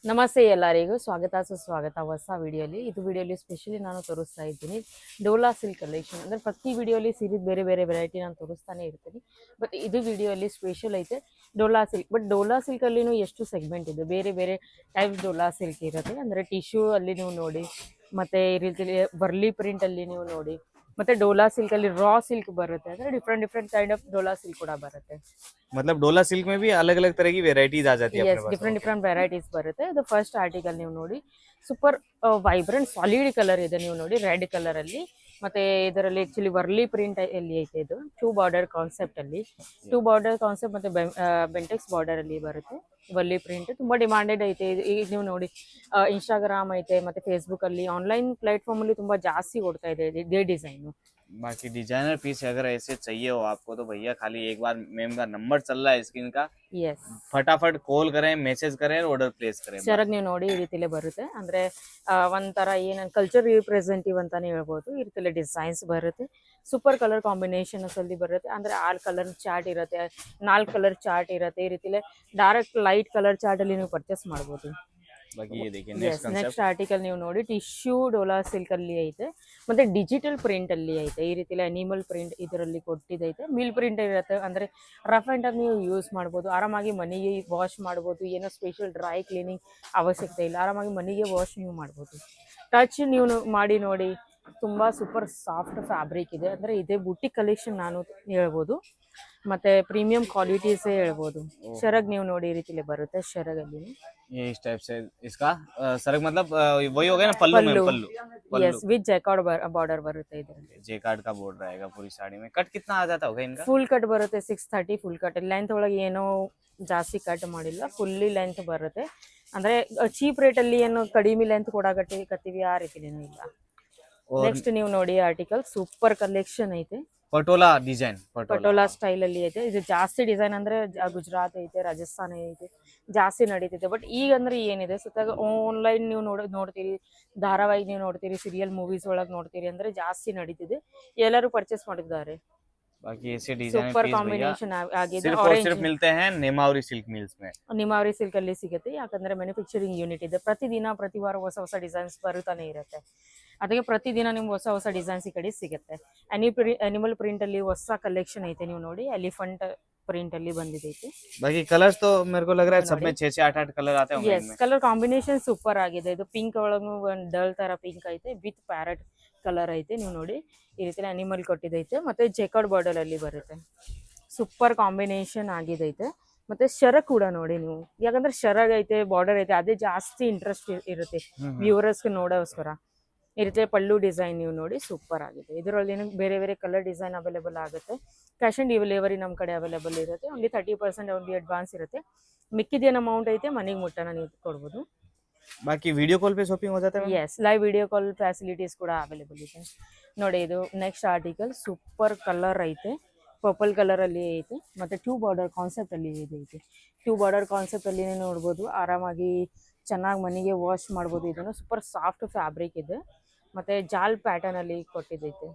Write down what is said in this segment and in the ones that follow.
ನಮಸ್ತೆ ಎಲ್ಲರಿಗೂ ಸ್ವಾಗತ ಸುಸ್ವಾಗತ ಹೊಸ ವಿಡಿಯೋಲಿ. ಇದು ವಿಡಿಯೋಲಿ ಸ್ಪೆಷಲಿ ನಾನು ತೋರಿಸ್ತಾ ಇದ್ದೀನಿ ಡೋಲಾ ಸಿಲ್ಕ್ ಕಲೆಕ್ಷನ್. ಅಂದರೆ ಪ್ರತಿ ವಿಡಿಯೋಲಿ ಸೀರೀಸ್ ಬೇರೆ ಬೇರೆ ವೆರೈಟಿ ನಾನು ತೋರಿಸ್ತಾನೆ ಇರ್ತೀನಿ. ಬಟ್ ಇದು ವಿಡಿಯೋಲಿ ಸ್ಪೆಷಲ್ ಐತೆ ಡೋಲಾ ಸಿಲ್ಕ್. ಬಟ್ ಡೋಲಾ ಸಿಲ್ಕಲ್ಲಿನೂ ಎಷ್ಟು ಸೆಗ್ಮೆಂಟ್ ಇದೆ, ಬೇರೆ ಬೇರೆ ಟೈಪ್ಸ್ ಡೋಲಾ ಸಿಲ್ಕ್ ಇರುತ್ತೆ. ಅಂದರೆ ಟಿಶ್ಯೂ ಅಲ್ಲಿ ನೀವು ನೋಡಿ, ಮತ್ತು ಈ ರೀತಿ ವರ್ಲಿ ಪ್ರಿಂಟಲ್ಲಿ ನೀವು ನೋಡಿ, ಮತ್ತು ಡೋಲಾ ಸಿಲ್ಕಲ್ಲಿ ರಾ ಸಿಲ್ಕ್ ಬರುತ್ತೆ. ಅಂದರೆ ಡಿಫ್ರೆಂಟ್ ಡಿಫ್ರೆಂಟ್ ಕೈಂಡ್ ಆಫ್ डोला सिल्क ಕೂಡ ಬರುತ್ತೆ. मतलब डोला सिल्क में भी अलग अलग तरह की वेराइटीज आ जाती है अपने ಎಸ್, पास। ಡಿಫ್ರೆಂಟ್ ಡಿಫ್ರೆಂಟ್ ವೆರೈಟೀಸ್ ಬರುತ್ತೆ. ಇದು ಫಸ್ಟ್ ಆರ್ಟಿಕಲ್ ನೀವು ನೋಡಿ, ಸೂಪರ್ ವೈಬ್ರೆಂಟ್ ಸಾಲಿಡ್ ಕಲರ್ ಇದೆ. ನೀವು ನೋಡಿ ರೆಡ್ ಕಲರ್ ಅಲ್ಲಿ, ಮತ್ತೆ ಇದರಲ್ಲಿ ಆಕ್ಚುಲಿ ವರ್ಲಿ ಪ್ರಿಂಟ್ ಅಲ್ಲಿ ಐತೆ. ಇದು ಟೂ ಬಾರ್ಡರ್ ಕಾನ್ಸೆಪ್ಟ್ ಅಲ್ಲಿ, ಟೂ ಬಾರ್ಡರ್ ಕಾನ್ಸೆಪ್ಟ್ ಮತ್ತೆ ಬೆಂಟೆಕ್ಸ್ ಬಾರ್ಡರ್ ಅಲ್ಲಿ ಬರುತ್ತೆ. ವರ್ಲಿ ಪ್ರಿಂಟ್ ತುಂಬಾ ಡಿಮಾಂಡೆಡ್ ಐತೆ. ಈಗ ನೀವು ನೋಡಿ ಇನ್ಸ್ಟಾಗ್ರಾಮ್ ಐತೆ, ಮತ್ತೆ ಫೇಸ್ಬುಕ್ ಅಲ್ಲಿ, ಆನ್ಲೈನ್ ಪ್ಲಾಟ್ಫಾರ್ಮ್ ಅಲ್ಲಿ ತುಂಬಾ ಜಾಸ್ತಿ ಓಡ್ತಾ ಇದೆ ಇದೇ ಡಿಸೈನ್. बाकी डिजाइनर पीस अगर ऐसे चाहिए हो आपको तो भैया खाली एक बार मैम का नंबर चल रहा है स्क्रीन का, ಎಸ್, फटाफट कॉल करें, मैसेज करें, ऑर्डर प्लेस करें। ಸೆರಗ್ ನೀವು ನೋಡಿ ಈ ರೀತಿಲೇ ಬರುತ್ತೆ. ಅಂದ್ರೆ ಒಂಥರ ಏನ ಕಲ್ಚರ್ ರಿಪ್ರೆಸೆಂಟೇಟಿವ್ ಅಂತಾನೆ ಹೇಳ್ಬೋದು. ಈ ರೀತಿಲೇ ಡಿಸೈನ್ಸ್ ಬರುತ್ತೆ. ಸೂಪರ್ ಕಲರ್ ಕಾಂಬಿನೇಷನ್ಸ್ ಅಲ್ಲಿ ಬರುತ್ತೆ. ಅಂದ್ರೆ 6 ಕಲರ್ ಚಾರ್ಟ್ ಇರುತ್ತೆ, 4 ಕಲರ್ ಚಾರ್ಟ್ ಇರುತ್ತೆ. ಈ ರೀತಿಲೇ ಡೈರೆಕ್ಟ್ ಲೈಟ್ ಕಲರ್ ಚಾರ್ಟ್ ಅಲ್ಲಿ ನೀವು ಪರ್ಚೇಸ್ ಮಾಡ್ಬೋದು. बाकी ये देखिए yes, next concept. Next article ನೀವು ನೋಡಿ ಟಿಶ್ಯೂ ಡೋಲಾ ಸಿಲ್ಕ್ ಅಲ್ಲಿ ಐತೆ, ಮತ್ತೆ ಡಿಜಿಟಲ್ ಪ್ರಿಂಟ್ ಅಲ್ಲಿ ಐತೆ. ಈ ರೀತಿಲಿ ಅನಿಮಲ್ ಪ್ರಿಂಟ್ ಇದರಲ್ಲಿ ಕೊಟ್ಟಿದೈತೆ. ಮಿಲ್ ಪ್ರಿಂಟ್ ಇರುತ್ತೆ. ಅಂದ್ರೆ ರಫ್ ಅಂಡ್ ಟಫ್ ನೀವು ಯೂಸ್ ಮಾಡ್ಬೋದು, ಆರಾಮಾಗಿ ಮನೆಗೆ ವಾಶ್ ಮಾಡ್ಬೋದು. ಏನೋ ಸ್ಪೆಷಲ್ ಡ್ರೈ ಕ್ಲೀನಿಂಗ್ ಅವಶ್ಯಕತೆ ಇಲ್ಲ, ಆರಾಮಾಗಿ ಮನೆಗೆ ವಾಶ್ ನೀವು ಮಾಡ್ಬೋದು. ಟಚ್ ನೀವು ಮಾಡಿ ನೋಡಿ, ತುಂಬಾ ಸೂಪರ್ ಸಾಫ್ಟ್ ಫ್ಯಾಬ್ರಿಕ್ ಇದೆ. ಅಂದ್ರೆ ಇದೇ ಬುಟಿಕ್ ಕಲೆಕ್ಷನ್ ನಾನು ಹೇಳ್ಬೋದು, ಮತ್ತೆ ಪ್ರೀಮಿಯಂ ಕ್ವಾಲಿಟೀಸ್ ಹೇಳ್ಬೋದು. ಶರಗ್ ನೀವು ನೋಡಿ ಈ ರೀತಿಲಿ ಬರುತ್ತೆ. ಶರಗಲ್ಲಿ ये इस टाइप से इसका सरक मतलब वही हो गया ना, पल्लू में पल्लू ಎಸ್, ವಿತ್ ಜೈಕಾರ್ಡ್ ಬಾರ್ಡರ್ ಬರುತ್ತೆ. ಇದರಲ್ಲಿ जेकार्ड का बॉर्डर आएगा पूरी साड़ी में। कट कितना आ जाता होगा इनका? ಫುಲ್ ಕಟ್ ಬರುತ್ತೆ 630 ಫುಲ್ ಕಟ್. ಲೆಂತ್ ಒಳಗೆ ಏನೋ ಜಾಸ್ತಿ ಕಟ್ ಮಾಡಿಲ್ಲ, ಫುಲ್ಲಿ ಲೆಂತ್ ಬರುತ್ತೆ. ಅಂದ್ರೆ ಚೀಪ್ ರೇಟ್ ಅಲ್ಲಿ ಏನು ಕಡಿಮೆ ಲೆಂತ್ ಕೊಡಾಕತ್ತೀವಿ ಆ ರೀತಿಲೇನೂ ಇಲ್ಲ. और ನೆಕ್ಸ್ಟ್ ನೀವು ನೋಡಿ ಆರ್ಟಿಕಲ್ ಸೂಪರ್ ಕಲೆಕ್ಷನ್ ಐತೆ. पटोला डिजाइन, ಪಟೋಲಾ ಸ್ಟೈಲ್ ಅಲ್ಲಿ ಐತೆ. ಇದು ಜಾಸ್ತಿ ಡಿಸೈನ್ ಅಂದ್ರೆ ಗುಜರಾತ್ ಐತೆ, ರಾಜಸ್ಥಾನ ಐತೆ, ಜಾಸ್ತಿ ನಡೀತೈತೆ. ಬಟ್ ಈಗ ಅಂದ್ರೆ ಏನಿದೆ ಸುತ್ತಾಗ ಆನ್ಲೈನ್ ನೀವು ನೋಡ್ತೀರಿ, ಧಾರಾವಾಹಿ ನೀವು ನೋಡ್ತೀರಿ, ಸೀರಿಯಲ್ ಮೂವೀಸ್ ಒಳಗೆ ನೋಡ್ತೀರಿ, ಅಂದ್ರೆ ಜಾಸ್ತಿ ನಡೀತಿದೆ. ಎಲ್ಲರೂ ಪರ್ಚೇಸ್ ಮಾಡಿದ್ದಾರೆ. बाकी ऐसे डिजाइन ಸೂಪರ್ पीस भैया ಕಾಂಬಿನೇಷನ್ ಆಗಿದೆ. सिर्फ और सिर्फ मिलते हैं नेमावरी सिल्क मिल्स में। ನಿಮಾವರಿ ಸಿಲ್ಕ್ ಅಲ್ಲಿ ಸಿಗುತ್ತೆ. ಯಾಕಂದ್ರೆ ಮ್ಯಾನುಫ್ಯಾಕ್ಚರಿಂಗ್ ಯೂನಿಟ್ ಇದೆ. ಪ್ರತಿ ವಾರ ಹೊಸ ಹೊಸ ಡಿಸೈನ್ಸ್ ಬರುತ್ತಾನೆ ಇರುತ್ತೆ. ಅದಕ್ಕೆ ಪ್ರತಿದಿನ ನಿಮ್ಗೆ ಹೊಸ ಹೊಸ ಡಿಸೈನ್ಸ್ ಈ ಕಡೆ ಸಿಗುತ್ತೆ. ಅನಿಮಲ್ ಪ್ರಿಂಟ್ ಅಲ್ಲಿ ಹೊಸ ಕಲೆಕ್ಷನ್ ಐತೆ. ನೀವು ನೋಡಿ ಎಲಿಫೆಂಟ್ ಪ್ರಿಂಟ್ ಅಲ್ಲಿ ಬಂದಿದೈತೆ. बाकी कलर्स तो मेरे को लग रहा है सब में 6 6 8 8 कलर आते होंगे ಎಸ್, इनमें। ಕಲರ್ ಕಾಂಬಿನೇಷನ್ ಸೂಪರ್ ಆಗಿದೆ. ಇದು ಪಿಂಕ್ ಒಳಗೂ ಒಂದು ಡಲ್ ತರ ಪಿಂಕ್ ಐತೆ, ವಿತ್ ಪ್ಯಾರೆಟ್ ಕಲರ್ ಐತೆ. ನೀವು ನೋಡಿ ಈ ರೀತಿ ಅನಿಮಲ್ ಕೊಟ್ಟಿದೈತೆ, ಮತ್ತೆ ಜೆಕಾರ್ಡ್ ಬಾರ್ಡರ್ ಅಲ್ಲಿ ಬರುತ್ತೆ. ಸೂಪರ್ ಕಾಂಬಿನೇಷನ್ ಆಗಿದೈತೆ. ಮತ್ತೆ ಶರಗ್ ಕೂಡ ನೋಡಿ ನೀವು, ಯಾಕಂದ್ರೆ ಶರಗ್ ಐತೆ, ಬಾರ್ಡರ್ ಐತೆ, ಅದೇ ಜಾಸ್ತಿ ಇಂಟ್ರೆಸ್ಟ್ ಇರುತ್ತೆ ವ್ಯೂವರ್ಸ್ಗೆ ನೋಡೋಸ್ಕರ. ಈ ರೀತಿ ಪಲ್ಲು ಡಿಸೈನ್ ನೀವು ನೋಡಿ ಸೂಪರ್ ಆಗಿದೆ. ಇದರಲ್ಲಿ ಬೇರೆ ಬೇರೆ ಕಲರ್ ಡಿಸೈನ್ ಅವೈಲೇಬಲ್ ಆಗುತ್ತೆ. ಕ್ಯಾಶ್ ಆನ್ ಡೆಲಿವರಿ ನಮ್ಮ ಕಡೆ ಅವೈಲೇಬಲ್ ಇರುತ್ತೆ. ಓನ್ಲಿ 30% ಓನ್ಲಿ ಅಡ್ವಾನ್ಸ್ ಇರುತ್ತೆ. ಮಿಕ್ಕಿದೇನು ಅಮೌಂಟ್ ಐತೆ ಮನೆಗೆ ಮುಟ್ಟನ ನೀವು ಕೊಡ್ಬೋದು. बाकी वीडियो कॉल पे शॉपिंग हो जाता है ma'am? Yes, live video call facilities ಕೂಡ ಅವೈಲೇಬಲ್ ಇದೆ. ನೋಡಿ ಇದು ನೆಕ್ಸ್ಟ್ ಆರ್ಟಿಕಲ್ ಸೂಪರ್ ಕಲರ್ ಐತೆ, ಪರ್ಪಲ್ ಕಲರ್ ಅಲ್ಲಿ ಐತೆ, ಮತ್ತೆ ಟೂ ಬಾರ್ಡರ್ ಕಾನ್ಸೆಪ್ಟ್ ಅಲ್ಲಿ ಐತೆ. ಟೂ ಬಾರ್ಡರ್ ಕಾನ್ಸೆಪ್ಟ್ ಅಲ್ಲಿ ನೋಡ್ಬೋದು, ಆರಾಮಾಗಿ ಚೆನ್ನಾಗಿ ಮನೆಗೆ ವಾಶ್ ಮಾಡ್ಬೋದು. ಇದನ್ನು ಸೂಪರ್ ಸಾಫ್ಟ್ ಫ್ಯಾಬ್ರಿಕ್ ಇದೆ, ಮತ್ತೆ ಜಾಲ್ ಪ್ಯಾಟರ್ನ್ ಅಲ್ಲಿ ಕೊಟ್ಟಿದ್ದೈತೆ.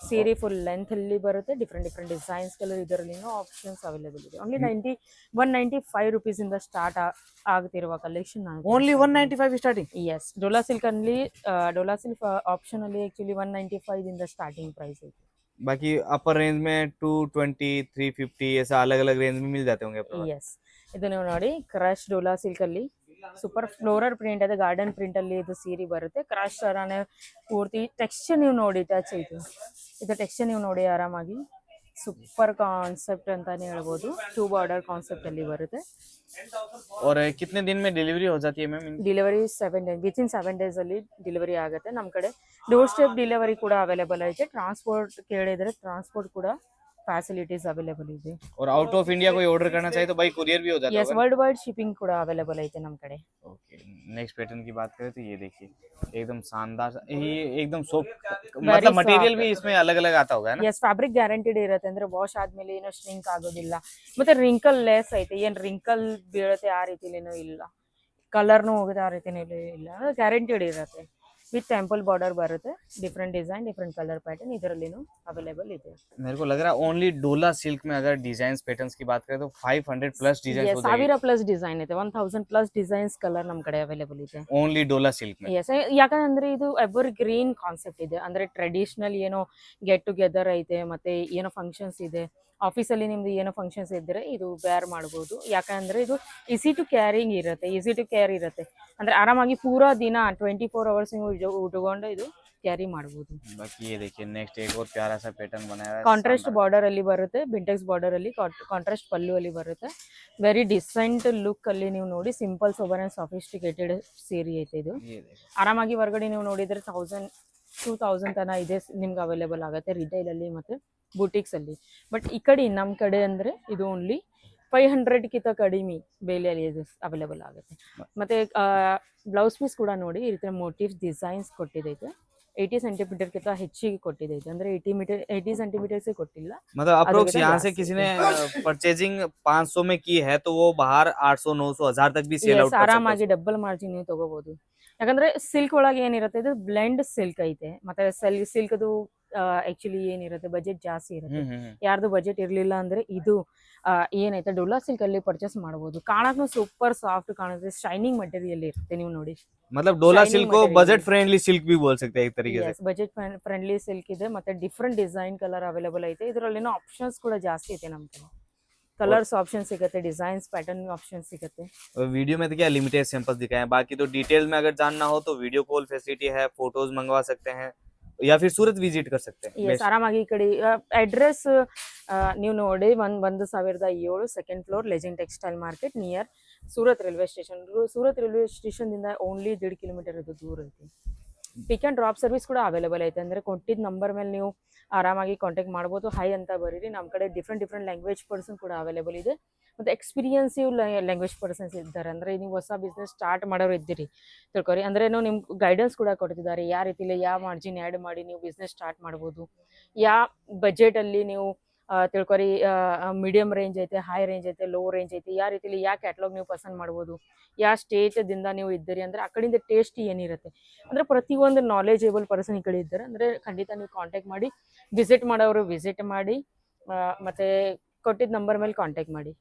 ಸೀರೆ ಫುಲ್ ಲೆಂತ್ ಅಲ್ಲಿ ಬರುತ್ತೆ. ಡಿಫ್ರೆಂಟ್ ಡಿಫ್ರೆಂಟ್ ಡಿಸೈನ್ಸ್ ಕಲರ್ ಇದರಲ್ಲಿ ಆಪ್ಷನ್ಸ್ ಅವೈಲೇಬಲ್ ಇದೆ. ಓನ್ಲಿ 195 ರುಪೀಸ್ ಇಂದ ಸ್ಟಾರ್ಟ್ ಆಗ್ತಿರುವ collection. Only 195 starting. Yes, Dola silk ಅಲ್ಲಿ ಡೋಲಾ ಸಿಲ್ಕ್ ಆಪ್ಷನ್ ಅಲ್ಲಿ ಆಕ್ಚುಲಿ 195 ಇಂದ ಸ್ಟಾರ್ಟಿಂಗ್ ಪ್ರೈಸ್ ಐತೆ. बाकी अपर रेंज में 220 350 ऐसा अलग अलग रेंज में मिल जाते होंगे आपके पास। ಎಸ್, ಇದು ನೀವು ನೋಡಿ ಕ್ರಶ್ ಡೋಲಾ ಸಿಲ್ಕ್ ಅಲ್ಲಿ ಸೂಪರ್ ಫ್ಲೋರಲ್ ಪ್ರಿಂಟ್ ಇದೆ, ಗಾರ್ಡನ್ ಪ್ರಿಂಟ್ ಅಲ್ಲಿ ಇದು ಸೀರೆ ಬರುತ್ತೆ. ಕ್ರಶ್ ತರಾನೇ ಪೂರ್ತಿ ಟೆಕ್ಸ್ಚರ್ ನೀವು ನೋಡಿ, ಟಚ್ ಐತೆ. ಇದು ಟೆಕ್ಸ್ಚರ್ ನೀವು ನೋಡಿ ಆರಾಮಾಗಿ ಸೂಪರ್ ಕಾನ್ಸೆಪ್ಟ್ ಅಂತಾನೆ ಹೇಳ್ಬೋದು. ಟೂ ಬಾರ್ಡರ್ ಕಾನ್ಸೆಪ್ಟ್ ಅಲ್ಲಿ ಬರುತ್ತೆ. और कितने दिन में डिलीवरी हो जाती है मैम इनकी? ಡೆಲಿವರಿ 7 ಡೇಸ್, ವಿತಿನ್ 7 ಡೇಸ್ ಅಲ್ಲಿ ಡೆಲಿವರಿ ಆಗುತ್ತೆ. ನಮ್ಮ ಕಡೆ ಡೋರ್ ಸ್ಟೆಪ್ ಡೆಲಿವರಿ ಕೂಡ ಅವೈಲೇಬಲ್ ಐತೆ. ಟ್ರಾನ್ಸ್ಪೋರ್ಟ್ ಕೇಳಿದ್ರೆ ಟ್ರಾನ್ಸ್ಪೋರ್ಟ್ ಕೂಡ ಫೆಸಿಲಿಟೀಸ್ ಅವೈಲೇಬಲ್ ಇದೆ. और आउट ऑफ इंडिया कोई ऑर्डर करना चाहे तो भाई कुरियर भी हो जाता ಎಸ್, होगा। ವರ್ಲ್ಡ್ ವೈಡ್ ಶಿಪ್ಪಿಂಗ್ ಕೂಡ ಅವೈಲೇಬಲ್ ಐತೆ ನಮ್ಮ ಕಡೆ. ओके, नेक्स्ट पैटर्न की बात करें तो ये देखिए एकदम शानदार, ये एकदम सॉफ्ट, मतलब मटेरियल भी इसमें अलग अलग आता होगा है ना? ಎಸ್, ಫ್ಯಾಬ್ರಿಕ್ ಗ್ಯಾರಂಟಿಡ್ ಇರುತ್ತೆ. ಅಂದ್ರೆ ವಾಶ್ ಆದ್ಮೇಲೆ ಏನೋ ಶ್ರಿಂಕ್ ಆಗೋದಿಲ್ಲ. ಮತ್ತೆ ರಿಂಕಲ್ ಲೆಸ್ ಐತೆ, ಏನ್ ರಿಂಕಲ್ ಬೀಳುತ್ತೆ ಆ ರೀತಿಲೇನೂ ಇಲ್ಲ, ಕಲರ್ನು ಹೋಗುತ್ತೆ ಆ ರೀತಿನೂ ಇಲ್ಲ, ಗ್ಯಾರಂಟಿಡ್ ಇರುತ್ತೆ. ವಿತ್ ಟೆಂಪಲ್ ಬಾರ್ಡರ್ ಬರುತ್ತೆ, different design different colour pattern ಇದರಲ್ಲಿನೂ ಅವೈಲೇಬಲ್ ಇದೆ. मेरे को लग रहा है ओनली डोला सिल्क में अगर डिजाइन पैटर्न्स की बात करें तो 500 प्लस डिजाइन हो जाएगी 1000 ಪ್ಲಸ್ ಡಿಸೈನ್ ಇದೆ, 1000 ಪ್ಲಸ್ ಡಿಸೈನ್ಸ್ ಕಲರ್ ನಮ್ಮ ಕಡೆ ಅವೈಲೇಬಲ್ ಇದೆ. ओनली डोला सिल्क में. ಎಸ್, ಯಾಕಂದ್ರೆ ಇದು ಎವರ್ ಗ್ರೀನ್ ಕಾನ್ಸೆಪ್ಟ್ ಇದೆ, ಅಂದ್ರೆ ಟ್ರೆಡಿಷನಲ್ ಏನೋ ಗೆಟ್ ಟುಗೆದರ್ ಐತೆ ಮತ್ತೆ ಏನೋ ಫಂಕ್ಷನ್ಸ್ ಇದೆ, ಆಫೀಸಲ್ಲಿ ನಿಮ್ದು ಏನೋ ಫಂಕ್ಷನ್ಸ್ ಇದ್ದರೆ ಇದು ವೇರ್ ಮಾಡ್ಬೋದು. ಯಾಕಂದ್ರೆ ಇದು ಈಸಿ ಟು ಕ್ಯಾರಿಂಗ್ ಇರುತ್ತೆ, ಈಸಿ ಟು ಕ್ಯಾರಿ ಇರುತ್ತೆ, ಅಂದ್ರೆ ಆರಾಮಾಗಿ ಪೂರಾ ದಿನ 24 ಅವರ್ಸ್ ನೀವು ಉಟ್ಕೊಂಡು ಇದು ಕ್ಯಾರಿ ಮಾಡ್ಬೋದು. बाकी ये देखिए नेक्स्ट एक और प्यारा सा पैटर्न बनाया है ಕಾಂಟ್ರಾಸ್ಟ್ ಬಾರ್ಡರ್ ಅಲ್ಲಿ ಬರುತ್ತೆ, ಬಿಂಟೆಕ್ಸ್ ಬಾರ್ಡರ್ ಅಲ್ಲಿ ಕಾಂಟ್ರಾಸ್ಟ್ ಪಲ್ಲು ಅಲ್ಲಿ ಬರುತ್ತೆ. ವೆರಿ ಡಿಸೆಂಟ್ ಲುಕ್ ಅಲ್ಲಿ ನೀವು ನೋಡಿ, ಸಿಂಪಲ್ ಸೋಬರ್ ಅಂಡ್ ಸಾಫಿಸ್ಟಿಕೇಟೆಡ್ ಸೀರೆ ಐತೆ ಇದು. ये देखिए ಆರಾಮಾಗಿ ಹೊರಗಡೆ ನೀವು ನೋಡಿದ್ರೆ 1000-2000 ತನ ಇದೆ ನಿಮ್ಗೆ ಅವೈಲೇಬಲ್ ಆಗುತ್ತೆ ರಿಟೈಲ್ ಅಲ್ಲಿ ಮತ್ತೆ ಬುಟಿಕ್ಸ್ ಅಲ್ಲಿ. ಬಟ್ ಈ ಕಡೆ ನಮ್ಮ ಕಡೆ ಅಂದ್ರೆ ಇದು ಓನ್ಲಿ 500 ಕಡಿಮೆ ಬೆಲೆಯಲ್ಲಿ ಇದು ಅವೈಲೇಬಲ್ ಆಗುತ್ತೆ. ಮತ್ತೆ ಬ್ಲೌಸ್ ಪೀಸ್ ಕೂಡ ನೋಡಿ ಈ ರೀತಿ ಮೋಟಿವ್ಸ್ ಡಿಸೈನ್ಸ್ ಕೊಟ್ಟಿದ್ದೈತೆ, 80 ಸೆಂಟಿಮೀಟರ್ಗಿಂತ ಹೆಚ್ಚಿಗೆ ಕೊಟ್ಟಿದ್ದೈತೆ, ಅಂದ್ರೆ 80 ಸೆಂಟಿಮೀಟರ್ಸ್ ಕೊಟ್ಟಿಲ್ಲ. मतलब अप्रोक्स अगर यहाँ से जास्ती किसी ने परचेजिंग 500 में की है तो वो बाहर 800 900 1000 तक भी सेल आउट कर सकता है. ಆರಾಮಾಗಿ ಡಬಲ್ ಮಾರ್ಜಿನ್ ನೀವು ತಗೋಬಹುದು. ಯಾಕಂದ್ರೆ ಸಿಲ್ಕ್ ಒಳಗೆ ಏನಿರುತ್ತೆ ಇದು ಬ್ಲೆಂಡ್ ಸಿಲ್ಕ್ ಐತೆ, ಮತ್ತೆ ಸಿಲ್ಕ್ದು ಆಕ್ಚುಲಿ ಏನಿರುತ್ತೆ ಬಜೆಟ್ ಜಾಸ್ತಿ ಇರುತ್ತೆ. ಯಾರ್ದು ಬಜೆಟ್ ಇರ್ಲಿಲ್ಲ ಅಂದ್ರೆ ಇದು ಏನೈತೆ ಡೋಲಾ ಸಿಲ್ಕ್ ಅಲ್ಲಿ ಪರ್ಚೇಸ್ ಮಾಡಬಹುದು. ಕಾಣಕ್ಕೂ ಸೂಪರ್ ಸಾಫ್ಟ್ ಕಾಣುತ್ತೆ, ಶೈನಿಂಗ್ ಮಟೀರಿಯಲ್ ಇರುತ್ತೆ. ನೀವು ನೋಡಿ मतलब डोला Shining सिल्क को material. बजट फ्रेंडली सिल्क भी बोल सकते हैं एक तरीके से. ಬಜೆಟ್ ಫ್ರೆಂಡ್ಲಿ ಸಿಲ್ಕ್ ಇದೆ, ಮತ್ತೆ ಡಿಫ್ರೆಂಟ್ ಡಿಸೈನ್ ಕಲರ್ ಅವೈಲೇಬಲ್ ಐತೆ. ಇದರಲ್ಲಿನೋ ಆಪ್ಷನ್ಸ್ ಕೂಡ ಜಾಸ್ತಿ ಐತೆ, ನಮ್ಮ ಕಡೆ ಕಲರ್ಸ್ ಆಪ್ಷನ್ ಸಿಗುತ್ತೆ, ಡಿಸೈನ್ಸ್ ಪ್ಯಾಟರ್ನ್ ಆಪ್ಷನ್ ಸಿಗುತ್ತೆ. वीडियो में तो क्या लिमिटेड सैंपल्स दिखाए हैं, बाकी तो डिटेल में अगर जानना हो तो वीडियो कॉल फैसिलिटी है, फोटोज मंगवा सकते हैं या फिर सूरत विजिट कर सकते हैं. ಎಸ್, ಆರಾಮಾಗಿ ಈ ಕಡೆ ಅಡ್ರೆಸ್ ನೀವು ನೋಡಿ 1007 second floor legend textile market near Surat railway station. Surat railway station ದಿಂದ ಓನ್ಲಿ 1.5 ಕಿಲೋಮೀಟರ್ ಇದು ದೂರ ಐತಿ. ಪಿಕ್ ಆ್ಯಂಡ್ ಡ್ರಾಪ್ ಸರ್ವಿಸ್ ಕೂಡ ಅವೈಲೇಬಲ್ ಐತೆ, ಅಂದ್ರೆ ಕೊಟ್ಟಿದ್ದ ನಂಬರ್ ಮೇಲೆ ನೀವು ಆರಾಮಾಗಿ ಕಾಂಟ್ಯಾಕ್ಟ್ ಮಾಡ್ಬೋದು. ಹೈ ಅಂತ ಬರೀರಿ. ನಮ್ಮ ಕಡೆ ಡಿಫ್ರೆಂಟ್ ಲ್ಯಾಂಗ್ವೇಜ್ ಪರ್ಸನ್ ಕೂಡ ಅವೈಲೇಬಲ್ ಇದೆ, ಮತ್ತು ಎಕ್ಸ್ಪೀರಿಯನ್ಸಿವ್ ಲ್ಯಾಂಗ್ವೇಜ್ ಪರ್ಸನ್ಸ್ ಇದ್ದಾರೆ. ಅಂದರೆ ನೀವು ಹೊಸ ಬಿಸ್ನೆಸ್ ಸ್ಟಾರ್ಟ್ ಮಾಡೋರು ಇದ್ದೀರಿ ತಿಳ್ಕೊರಿ, ಅಂದ್ರೆ ನಿಮ್ಗೆ ಗೈಡೆನ್ಸ್ ಕೂಡ ಕೊಡ್ತಿದ್ದಾರೆ, ಯಾವ ರೀತಿಲಿ ಯಾವ ಮಾರ್ಜಿನ್ ಆ್ಯಡ್ ಮಾಡಿ ನೀವು ಬಿಸ್ನೆಸ್ ಸ್ಟಾರ್ಟ್ ಮಾಡ್ಬೋದು, ಯಾವ ಬಜೆಟಲ್ಲಿ ನೀವು ತಿಳ್ಕೊರಿ ಮೀಡಿಯಮ್ ರೇಂಜ್ ಐತೆ, ಹೈ ರೇಂಜ್ ಐತೆ, ಲೋ ರೇಂಜ್ ಐತೆ, ಯಾವ ರೀತಿಲಿ ಯಾವ ಕ್ಯಾಟ್ಲಾಗ್ ನೀವು ಪಸಂದ್ ಮಾಡ್ಬೋದು, ಯಾವ ಸ್ಟೇಟದಿಂದ ನೀವು ಇದ್ದೀರಿ, ಅಂದರೆ ಆ ಕಡೆಯಿಂದ ಟೇಸ್ಟ್ ಏನಿರುತ್ತೆ, ಅಂದರೆ ಪ್ರತಿಯೊಂದು ನಾಲೆಜೇಬಲ್ ಪರ್ಸನ್ ಈ ಕಡೆ ಇದ್ದಾರೆ. ಅಂದರೆ ಖಂಡಿತ ನೀವು ಕಾಂಟ್ಯಾಕ್ಟ್ ಮಾಡಿ, ವಿಸಿಟ್ ಮಾಡೋರು ವಿಸಿಟ್ ಮಾಡಿ, ಮತ್ತು ಕೊಟ್ಟಿದ್ದ ನಂಬರ್ ಮೇಲೆ ಕಾಂಟ್ಯಾಕ್ಟ್ ಮಾಡಿ.